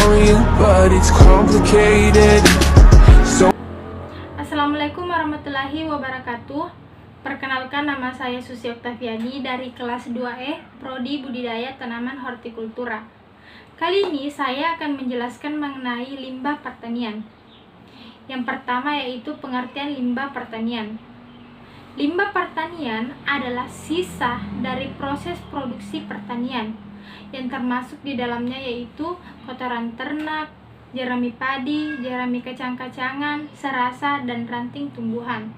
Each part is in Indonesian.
on you, but it's complicated. So Assalamualaikum warahmatullahi wabarakatuh. Perkenalkan, nama saya Susi Oktaviani dari kelas 2E Prodi Budidaya Tanaman Hortikultura. Kali ini saya akan menjelaskan mengenai limbah pertanian. Yang pertama yaitu pengertian limbah pertanian. Limbah pertanian adalah sisa dari proses produksi pertanian yang termasuk di dalamnya yaitu kotoran ternak, jerami padi, jerami kacang-kacangan, serasa, dan ranting tumbuhan.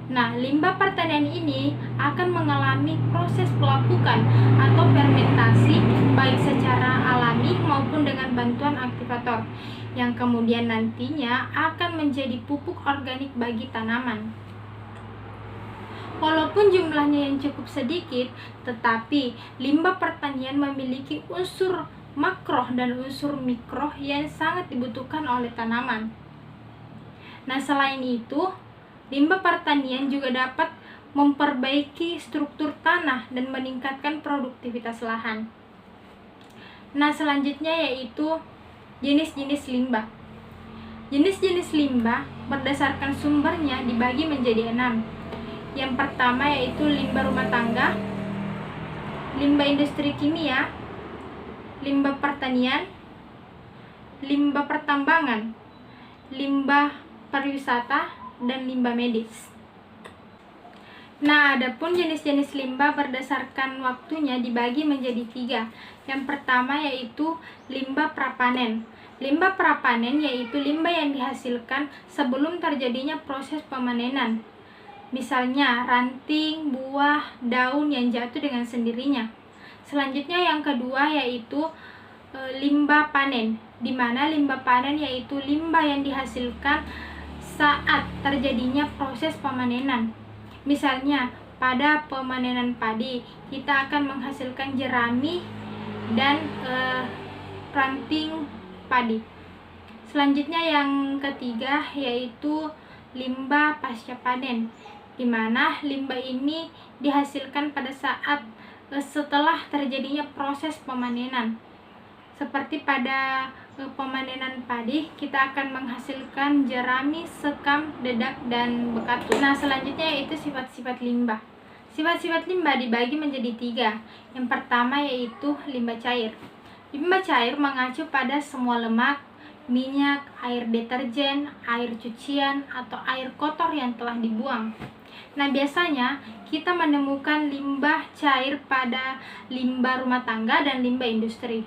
Nah, limbah pertanian ini akan mengalami proses pelapukan atau fermentasi baik secara alami maupun dengan bantuan aktivator yang kemudian nantinya akan menjadi pupuk organik bagi tanaman. Walaupun jumlahnya yang cukup sedikit, tetapi limbah pertanian memiliki unsur makro dan unsur mikro yang sangat dibutuhkan oleh tanaman. Nah, selain itu, limbah pertanian juga dapat memperbaiki struktur tanah dan meningkatkan produktivitas lahan. Nah, selanjutnya yaitu jenis-jenis limbah. Jenis-jenis limbah berdasarkan sumbernya dibagi menjadi 6. Yang pertama yaitu limbah rumah tangga, limbah industri kimia, limbah pertanian, limbah pertambangan, limbah pariwisata, dan limbah medis. Nah, adapun jenis-jenis limbah berdasarkan waktunya dibagi menjadi 3. Yang pertama yaitu limbah prapanen. Limbah prapanen yaitu limbah yang dihasilkan sebelum terjadinya proses pemanenan. Misalnya ranting, buah, daun yang jatuh dengan sendirinya. Selanjutnya yang kedua yaitu limbah panen, di mana limbah panen yaitu limbah yang dihasilkan saat terjadinya proses pemanenan. Misalnya pada pemanenan padi kita akan menghasilkan jerami dan ranting padi. Selanjutnya yang ketiga yaitu limbah pasca panen, di mana limbah ini dihasilkan pada saat setelah terjadinya proses pemanenan. Seperti pada pemanenan padi, kita akan menghasilkan jerami, sekam, dedak, dan bekatu. Nah, selanjutnya yaitu sifat-sifat limbah. Sifat-sifat limbah dibagi menjadi 3. Yang pertama yaitu limbah cair. Limbah cair mengacu pada semua lemak, minyak, air deterjen, air cucian, atau air kotor yang telah dibuang. Nah, biasanya kita menemukan limbah cair pada limbah rumah tangga dan limbah industri.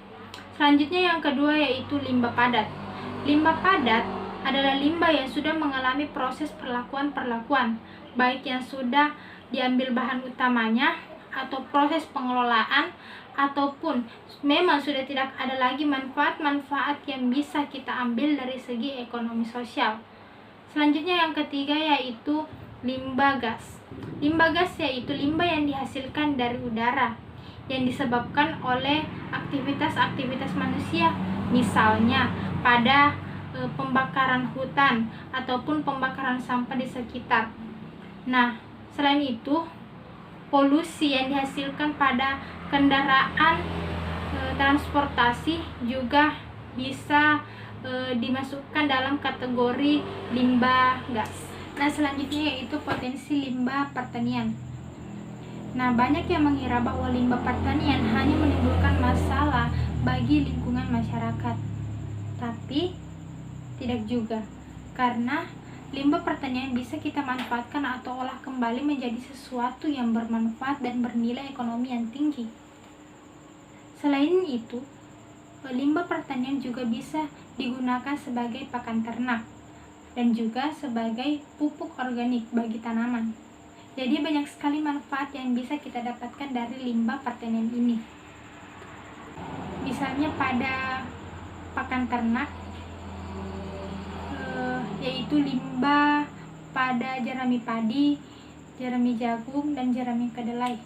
Selanjutnya yang kedua yaitu limbah padat. Limbah padat adalah limbah yang sudah mengalami proses perlakuan-perlakuan, baik yang sudah diambil bahan utamanya atau proses pengelolaan, ataupun memang sudah tidak ada lagi manfaat-manfaat yang bisa kita ambil dari segi ekonomi sosial. Selanjutnya yang ketiga yaitu limbah gas. Limbah gas yaitu limbah yang dihasilkan dari udara yang disebabkan oleh aktivitas-aktivitas manusia, misalnya pada pembakaran hutan ataupun pembakaran sampah di sekitar. Nah, selain itu, polusi yang dihasilkan pada kendaraan transportasi juga bisa dimasukkan dalam kategori limbah gas. Nah, selanjutnya yaitu potensi limbah pertanian. Nah, banyak yang mengira bahwa limbah pertanian hanya menimbulkan masalah bagi lingkungan masyarakat. Tapi tidak juga, karena limbah pertanian bisa kita manfaatkan atau olah kembali menjadi sesuatu yang bermanfaat dan bernilai ekonomi yang tinggi. Selain itu, limbah pertanian juga bisa digunakan sebagai pakan ternak dan juga sebagai pupuk organik bagi tanaman. Jadi banyak sekali manfaat yang bisa kita dapatkan dari limbah pertanian ini. Misalnya pada pakan ternak, yaitu limbah pada jerami padi, jerami jagung, dan jerami kedelai.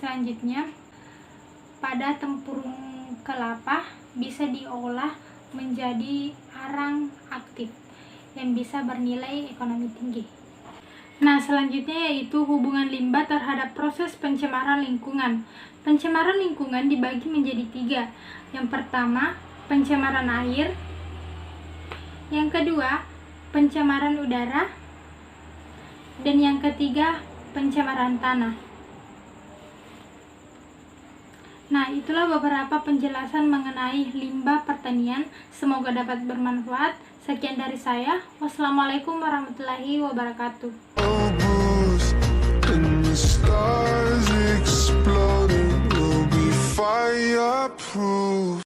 Selanjutnya, pada tempurung kelapa bisa diolah menjadi arang aktif yang bisa bernilai ekonomi tinggi. Nah, selanjutnya yaitu hubungan limbah terhadap proses pencemaran lingkungan. Pencemaran lingkungan dibagi menjadi 3. Yang pertama, pencemaran air. Yang kedua, pencemaran udara. Dan yang ketiga, pencemaran tanah. Nah, itulah beberapa penjelasan mengenai limbah pertanian. Semoga dapat bermanfaat. Sekian dari saya. Wassalamualaikum warahmatullahi wabarakatuh. boost and the stars exploding. We'll be fireproof.